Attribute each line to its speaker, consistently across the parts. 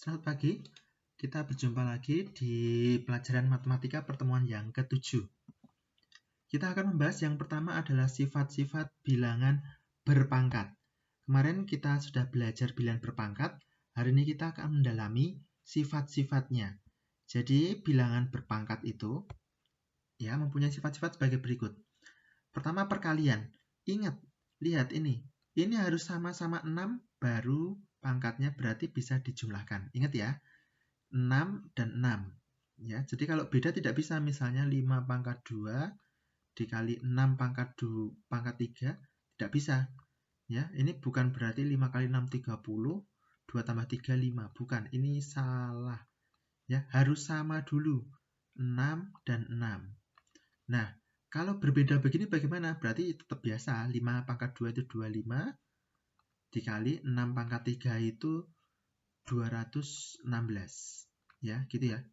Speaker 1: Selamat pagi, kita berjumpa lagi di pelajaran matematika pertemuan yang ke-7. Kita akan membahas yang pertama adalah sifat-sifat bilangan berpangkat. Kemarin kita sudah belajar bilangan berpangkat, hari ini kita akan mendalami sifat-sifatnya. Jadi bilangan berpangkat itu ya mempunyai sifat-sifat sebagai berikut. Pertama, perkalian. Ingat, lihat ini. Ini harus sama-sama 6 baru pangkatnya berarti bisa dijumlahkan. Ingat ya, 6 dan 6. Ya, jadi kalau beda tidak bisa, misalnya 5 pangkat 2 dikali 6 pangkat 2 pangkat 3 tidak bisa. Ya, ini bukan berarti 5 kali 6 30, 2 tambah 3 5. Bukan, ini salah. Ya, harus sama dulu. 6 dan 6. Nah, kalau berbeda begini bagaimana? Berarti tetap biasa, 5 pangkat 2 itu 25, dikali 6 pangkat 3 itu 216. Ya, gitu ya.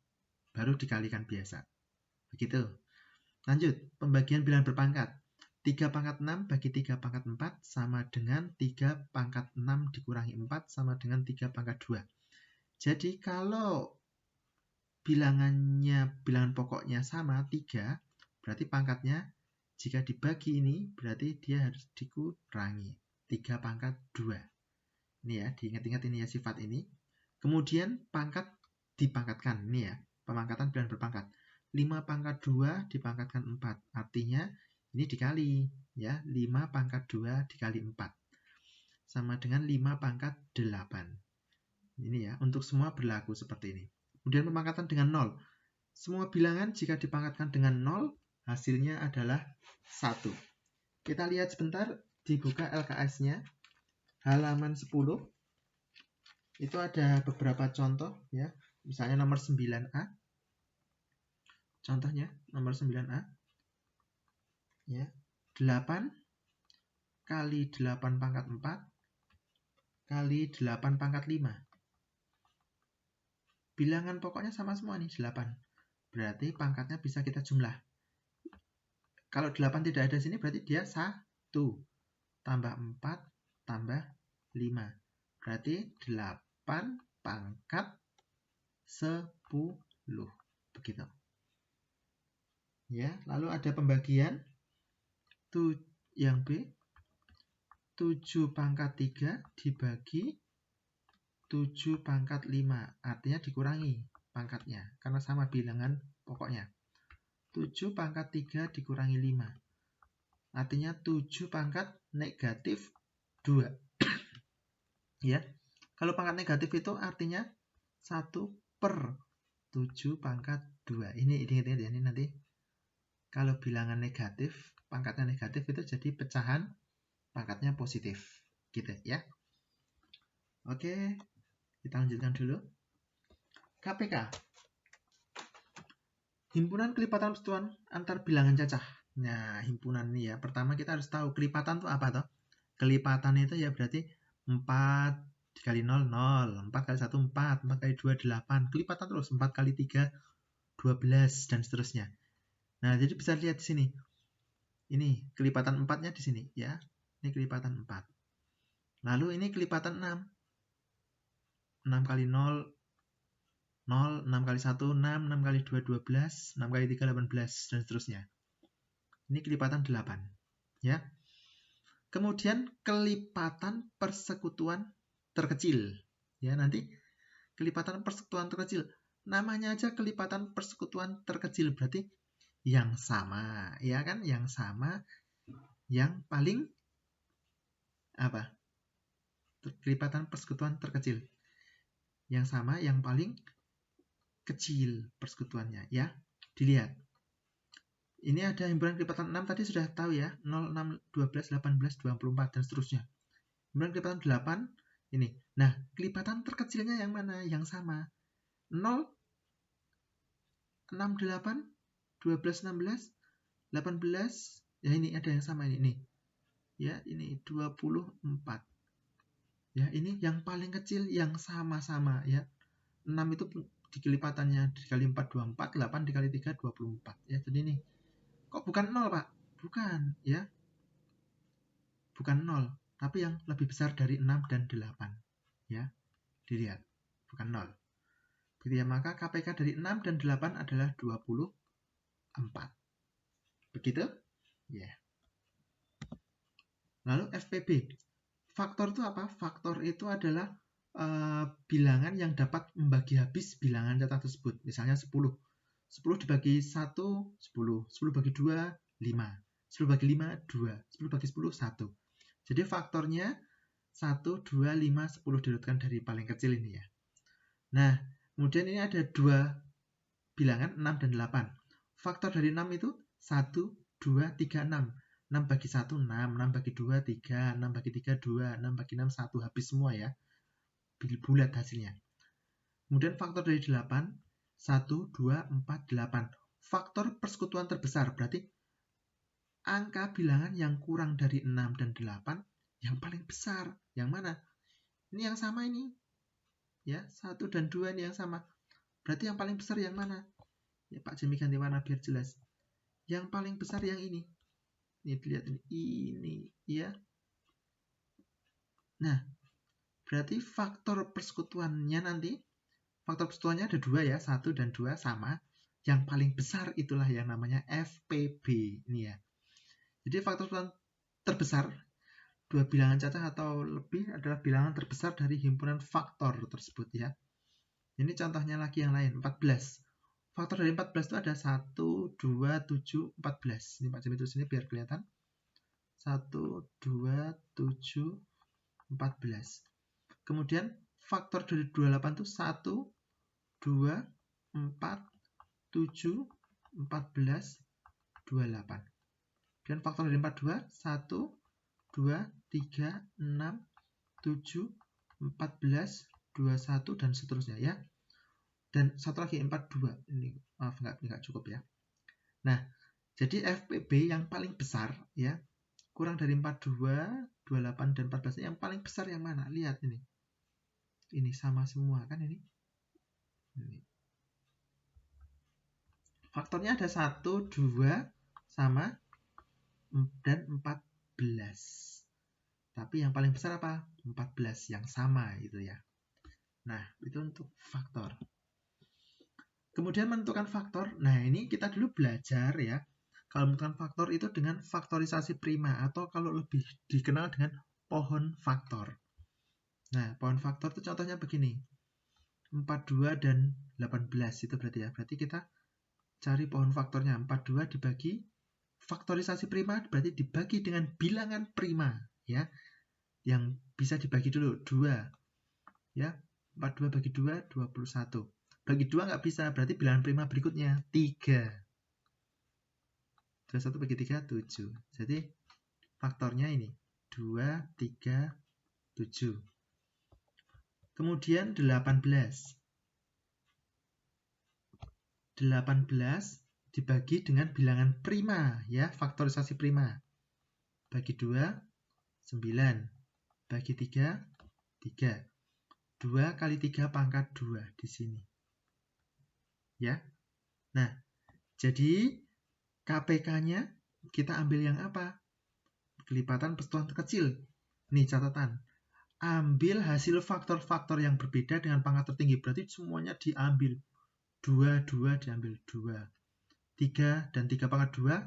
Speaker 1: Baru dikalikan biasa. Begitu. Lanjut, pembagian bilangan berpangkat. 3 pangkat 6 bagi 3 pangkat 4 sama dengan 3 pangkat 6 dikurangi 4 sama dengan 3 pangkat 2. Jadi kalau bilangan pokoknya sama 3, berarti pangkatnya jika dibagi ini berarti dia harus dikurangi 3 pangkat 2. Ini ya, diingat-ingat ini ya sifat ini. Kemudian pangkat dipangkatkan, ini ya, pemangkatan bilangan berpangkat. 5 pangkat 2 dipangkatkan 4, artinya ini dikali ya, 5 pangkat 2 dikali 4 sama dengan 5 pangkat 8. Ini ya, untuk semua berlaku seperti ini. Kemudian pemangkatan dengan 0. Semua bilangan jika dipangkatkan dengan 0, hasilnya adalah 1. Kita lihat sebentar, dibuka LKS-nya, halaman 10. Itu ada beberapa contoh ya, misalnya nomor 9A. Contohnya nomor 9A. Ya. 8 kali 8 pangkat 4 kali 8 pangkat 5. Bilangan pokoknya sama semua nih, 8. Berarti pangkatnya bisa kita jumlah. Kalau 8 tidak ada sini berarti dia 1. Tambah 4 tambah 5. Berarti 8 pangkat 10. Begitu. Ya, lalu ada pembagian yang B, 7 pangkat 3 dibagi 7 pangkat 5, artinya dikurangi pangkatnya karena sama bilangan pokoknya. 7 pangkat 3 dikurangi 5, artinya 7 pangkat negatif 2. Ya, kalau pangkat negatif itu artinya 1/7 pangkat 2. Ini ingat-ingat ya, ini nanti kalau bilangan negatif, pangkatnya negatif itu jadi pecahan pangkatnya positif. Gitu ya. Oke, kita lanjutkan dulu. KPK. Himpunan kelipatan persatuan antar bilangan cacah. Nah, himpunan ini ya. Pertama kita harus tahu kelipatan itu apa toh? Kelipatan itu ya berarti 4 dikali 0, 0. 4 kali 1, 4. 4 kali 2, 8. Kelipatan terus. 4 kali 3, 12. Dan seterusnya. Nah, jadi bisa lihat di sini. Ini kelipatan 4-nya di sini ya. Ini kelipatan 4. Lalu ini kelipatan 6. 6 kali 0, 0, 6 kali 1, 6, 6 kali 2, 12, 6 kali 3, 18, dan seterusnya. Ini kelipatan 8. Ya. Kemudian kelipatan persekutuan terkecil. Ya, nanti kelipatan persekutuan terkecil. Namanya aja kelipatan persekutuan terkecil, berarti yang sama, ya kan? Yang sama, yang paling apa? Kelipatan persekutuan terkecil. Yang sama, yang paling kecil persekutuannya, ya. Dilihat. Ini ada himpunan kelipatan 6 tadi sudah tahu ya, 0, 6, 12, 18, 24 dan seterusnya. Himpunan kelipatan 8 ini. Nah, kelipatan terkecilnya yang mana? Yang sama. 0, 6, 8, 12, 16, 18. Ya ini ada yang sama ini. Ya, ini 24. Ya, ini yang paling kecil yang sama-sama ya. 6 itu dikelipatannya dikali 4 24, 8 dikali 3 24. Ya, jadi ini kok bukan 0, Pak? Bukan, ya. Bukan 0, tapi yang lebih besar dari 6 dan 8. Ya, dilihat. bukan 0. Begitu ya, maka KPK dari 6 dan 8 adalah 24. Begitu? Ya. Yeah. Lalu FPB. Faktor itu apa? Faktor itu adalah bilangan yang dapat membagi habis bilangan cacat tersebut. Misalnya 10. 10 dibagi 1, 10. 10 bagi 2, 5. 10 bagi 5, 2. 10 bagi 10, 1. Jadi faktornya 1, 2, 5, 10 diurutkan dari paling kecil ini ya. Nah, kemudian ini ada dua bilangan 6 dan 8. Faktor dari 6 itu 1, 2, 3, 6. 6 bagi 1, 6. 6 bagi 2, 3. 6 bagi 3, 2. 6 bagi 6, 1. Habis semua ya. Bulat hasilnya. Kemudian faktor dari 8, 1, 2, 4, 8. Faktor persekutuan terbesar. Berarti angka bilangan yang kurang dari 6 dan 8 yang paling besar. Yang mana? Ini yang sama ini. Ya, 1 dan 2 ini yang sama. Berarti yang paling besar yang mana? Ya, Pak Jemi ganti warna biar jelas. Yang paling besar yang ini. Ini dilihat ini ya. Nah, berarti faktor persekutuannya nanti, faktor persekutuannya ada 2 ya, 1 dan 2 sama. Yang paling besar itulah yang namanya FPB ini ya. Jadi faktor persekutuan terbesar, dua bilangan cacah atau lebih adalah bilangan terbesar dari himpunan faktor tersebut ya. Ini contohnya lagi yang lain, 14. Faktor dari 14 itu ada 1, 2, 7, 14. Ini Pak Jemi tulis ini biar kelihatan. 1, 2, 7, 14. Kemudian faktor dari 28 itu 1, 2, 4, 7, 14, 28. Dan faktor dari 42, 1, 2, 3, 6, 7, 14, 21, dan seterusnya ya. Dan satu lagi 42. Ini maaf nggak cukup ya. Nah, jadi FPB yang paling besar ya, kurang dari 42, 28, dan 14 yang paling besar yang mana? Lihat ini. Ini sama semua kan ini. Faktornya ada 1, 2, sama, dan 14. Tapi yang paling besar apa? 14 yang sama gitu ya. Nah, itu untuk faktor. Kemudian menentukan faktor. Nah, ini kita dulu belajar ya. Kalau menentukan faktor itu dengan faktorisasi prima atau kalau lebih dikenal dengan pohon faktor. Nah, pohon faktor itu contohnya begini. 42 dan 18 itu berarti ya. Berarti kita cari pohon faktornya. 42 dibagi faktorisasi prima berarti dibagi dengan bilangan prima ya. Yang bisa dibagi dulu 2. Ya. 42 bagi 2 21. Bagi 2 nggak bisa, berarti bilangan prima berikutnya 3. 21 bagi 3, 7. Jadi faktornya ini 2, 3, 7. Kemudian 18. 18 dibagi dengan bilangan prima ya, faktorisasi prima. Bagi 2, 9. Bagi 3, 3. 2 kali 3 pangkat 2 di sini. Ya. Nah, jadi KPK-nya kita ambil yang apa? Kelipatan persekutuan terkecil. Nih catatan. Ambil hasil faktor-faktor yang berbeda dengan pangkat tertinggi. Berarti semuanya diambil. 2 diambil 2. 3 dan 3 pangkat 2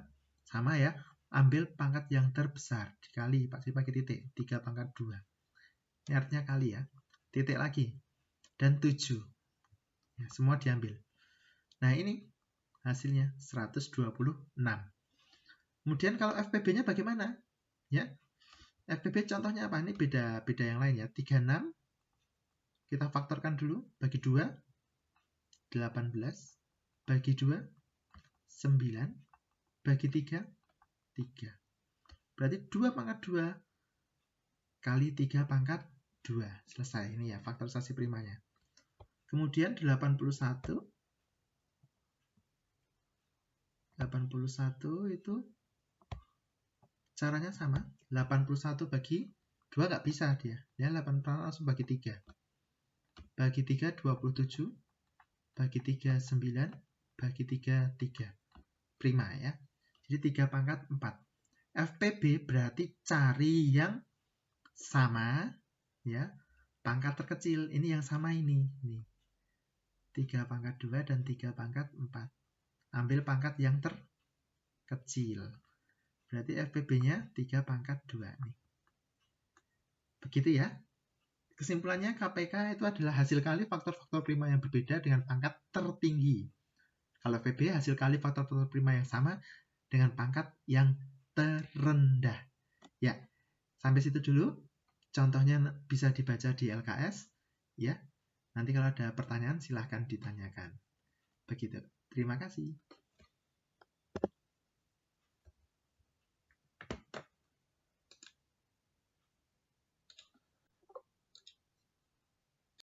Speaker 1: sama ya. Ambil pangkat yang terbesar. Dikali, pakai titik. 3 pangkat 2. Ini artinya kali ya. Titik lagi. Dan 7. Ya, semua diambil. Nah ini hasilnya 126. Kemudian kalau FPB-nya bagaimana? Ya, FPB contohnya apa? Ini beda yang lain ya. 36 kita faktorkan dulu, bagi 2 18, bagi 2 9, bagi 3 3. Berarti 2 pangkat 2 kali 3 pangkat 2. Selesai. Ini ya faktorisasi primanya. Kemudian 81 itu caranya sama. 81 bagi 2 nggak bisa dia. Ya, 81 langsung bagi 3. Bagi 3, 27. Bagi 3, 9. Bagi 3, 3. Prima ya. Jadi 3 pangkat 4. FPB berarti cari yang sama ya pangkat terkecil. Ini yang sama ini. 3 pangkat 2 dan 3 pangkat 4. Ambil pangkat yang terkecil. Berarti FPB-nya 3 pangkat 2 nih. Begitu ya. Kesimpulannya KPK itu adalah hasil kali faktor-faktor prima yang berbeda dengan pangkat tertinggi. Kalau FPB hasil kali faktor-faktor prima yang sama dengan pangkat yang terendah. Ya, sampai situ dulu. Contohnya bisa dibaca di LKS. Ya, nanti kalau ada pertanyaan silahkan ditanyakan. Begitu. Terima kasih.